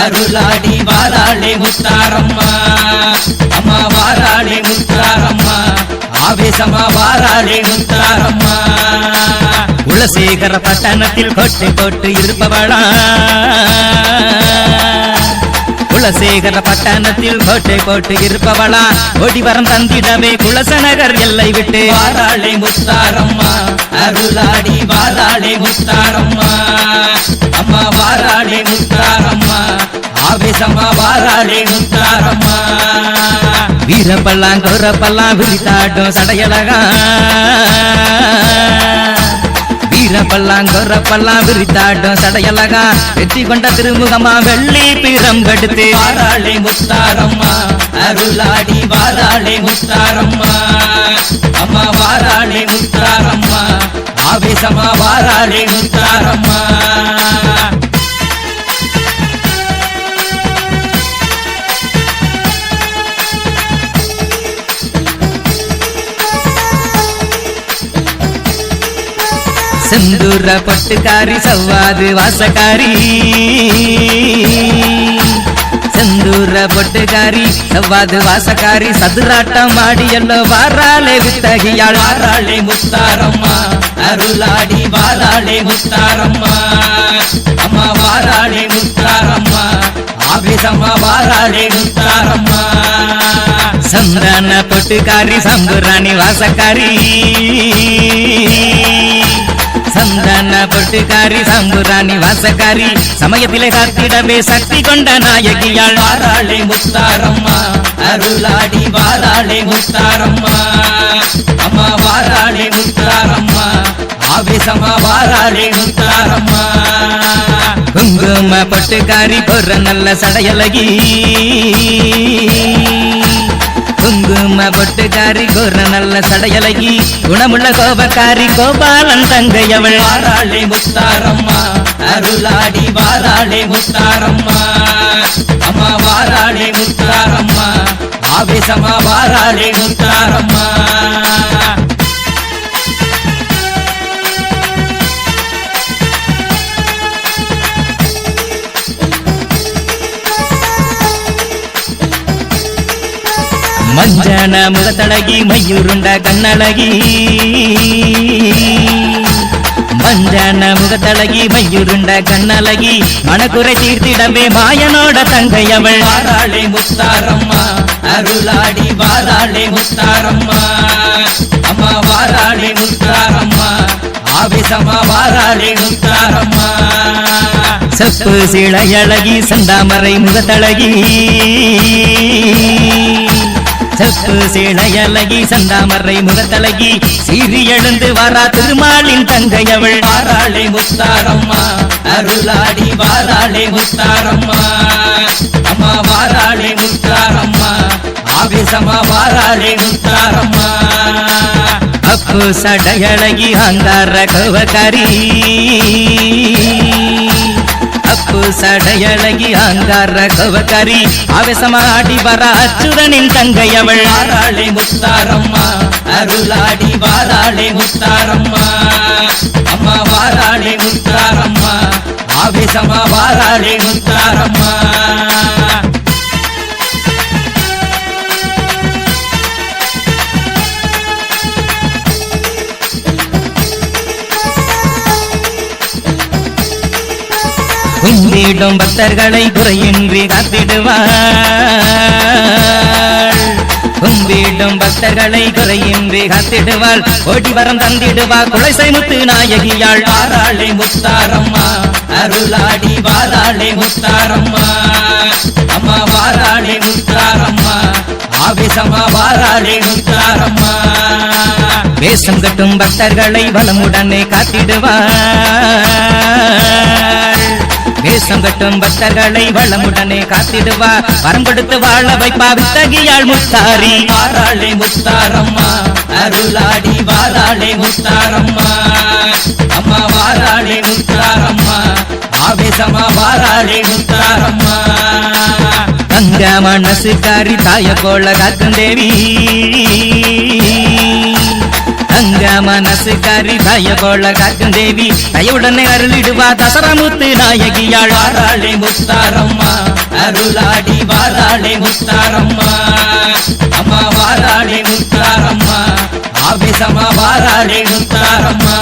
அருளாடி வாராளே முத்தாரம்மா அம்மா வாராளே முத்தாரம்மா ஆவேசமா வாராளே முத்தாரம்மா குலசேகர பட்டணத்தில் கொட்டை போட்டு இருப்பவளா குலசேகர பட்டணத்தில் கோட்டை போட்டு இருப்பவளா ஒடிவரம் தந்திடவே குலசநகர் எல்லை விட்டு வாராளே முத்தாரம்மா அருளாடி வாராளே முத்தாரம்மா அம்மா வாராளே முத்தாரம்மா ஆவேசமா வாராளே முத்தாரம்மா வீரப்பல்லாம் கோரப்பல்லாம் விரித்தாட்டும் சடையழகா வீரப்பல்லாம் கோரப்பல்லாம் விரித்தாட்டும் சடையழகா வெற்றி கொண்ட திருமுகமா வெள்ளி பீரம் கடுத்து வாராளே முத்தாரம்மா அருளாடி வாராளே முத்தாரம்மா அம்மா வாராளே முத்தாரம்மா ஆவேசமா வாராளே முத்தாரம்மா செந்தூர பட்டுக்காரி சவ்வாது வாசக்காரி செந்தூர பொட்டுக்காரி சவ்வாது வாசக்காரி சதுராட்டம் ஆடியல்லோ வாராளே வித்தகியாள் வாராளே முத்தாரம்மா அருளாடி வாராளே முத்தாரம்மா அம்மா வாராளே முத்தாரம்மா ஆவேசமா வாராளே முத்தாரம்மா சந்தான பொட்டுக்காரி சம்புராணி வாசக்காரி சந்தான பொட்டுக்காரி சம்புராணி வாசக்காரி சமயத்திலே காத்திடவே சக்தி கொண்ட நாயகியாள் வாராளே முத்தாரம்மா அருளாடி வாராளே முத்தாரம்மா அம்மா வாராளே முத்தாரம்மா ஆவேசமா வாராளே முத்தாரம்மா குங்கும பொட்டுக்காரி பொற நல்ல சடையழகி குங்கும பொட்டுக்காரி கோர நல்ல சடையழகி குணமுள்ள கோபக்காரி கோபாலன் தங்கையவள் வாராளே முத்தாரம்மா அருளாடி வாராளே முத்தாரம்மா அம்மா வாராளே முத்தாரம்மா ஆவேசமா வாராளே முத்தாரம்மா மஞ்சன முகத்தழகி மையுருண்ட கண்ணழகி மஞ்சன முகத்தழகி மையுருண்ட கண்ணழகி மனக்குறை தீர்த்திடவே மாயனோட தங்கையவள் வாராளே முத்தாரம்மா அருளாடி வாராளே முத்தாரம்மா அம்மா வாராளே முத்தாரம்மா ஆவேசமா வாராளே முத்தாரம்மா செப்பு சிளையழகி சந்தாமரை முகத்தழகி செப்பு சிளையழகி சந்தாமரை முகத்தழகி சீறி எழுந்து வாரா திருமாலின் தங்கையவள் வாராளே முத்தாரம்மா அருளாடி வாராளே முத்தாரம்மா அம்மா வாராளே முத்தாரம்மா ஆவேசமா வாராளே முத்தாரம்மா அப்பு சடையழகி அங்கார கோவக்காரி அப்பு சடையழகி அங்கார கோவக்காரி ஆவேசமாடி வர அச்சுதனின் தங்கையவள் வாராளே முத்தாரம்மா அருளாடி வாராளே முத்தாரம்மா அம்மா வாராளே முத்தாரம்மா ஆவேசமா வாராளே முத்தாரம்மா கும்பிடும் பக்தர்களை குறையின்றி காத்திடுவாள் கும்பிடும் பக்தர்களை குறையின்றி காத்திடுவாள் ஓடி வரம் தந்திடுவாள் குலசை முத்து நாயகியாள் வாராளே முத்தாரம்மா அருளாடி வாராளே முத்தாரம்மா அம்மா வாராளே முத்தாரம்மா ஆவேசமா வாராளே முத்தாரம்மா வேஷம் கட்டும் பக்தர்களை வளமுடனே காத்திடுவாள் வேஷம் கட்டும் பக்தர்களை வளமுடனே காத்திடுவா வரம் கொடுத்து வாழ வைப்பா வித்தகியாள் முத்தாரி வாராளே முத்தாரம்மா அருளாடி வாராளே முத்தாரம்மா அம்மா வாராளே முத்தாரம்மா ஆவேசமா வாராளே முத்தாரம்மா தங்க மனசுக்காரி தாய போல காக்கும் தேவி தங்க மனசுக்காரி தாய போல காக்கும் தேவி தயவுடனே அருளிடுவா தசரமுத்து நாயகியாள் வாராளே முத்தாரம்மா அருளாடி வாராளே முத்தாரம்மா அம்மா வாராளே முத்தாரம்மா ஆவேசமா வாராளே முத்தாரம்மா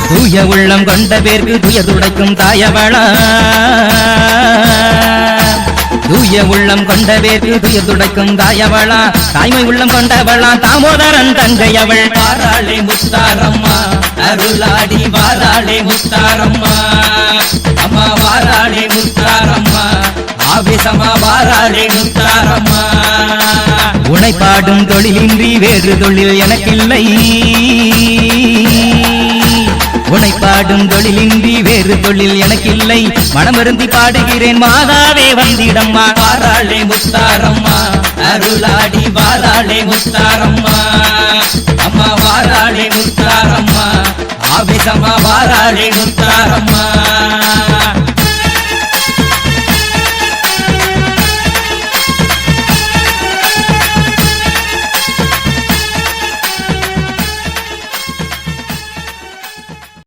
தூய உள்ளம் கொண்ட பேருக்கு துயர் துடைக்கும் தாயவளா தூய உள்ளம் கொண்ட பேருக்கு துயர் துடைக்கும் தாயவளா தாய்மை உள்ளம் கொண்டவளா தாமோதரன் தங்கையவள் வாராளே முத்தாரம்மா அருளாடி வாராளே முத்தாரம்மா அம்மா வாராளே முத்தாரம்மா ஆவேசமா வாராளே முத்தாரம்மா உனைப்பாடும் தொழிலின்றி வேறு தொழில் எனக்கில்லை உனைப்பாடும் தொழிலின்றி வேறு தொழில் எனக்கில்லை மனமருந்தி பாடுகிறேன் மாதாவே வந்திடம்மா வாராளே முத்தாரம்மா அருளாடி வாராளே முத்தாரம்மா அம்மா வாராளே முத்தாரம்மா ஆவேசமா வாராளே முத்தாரம்மா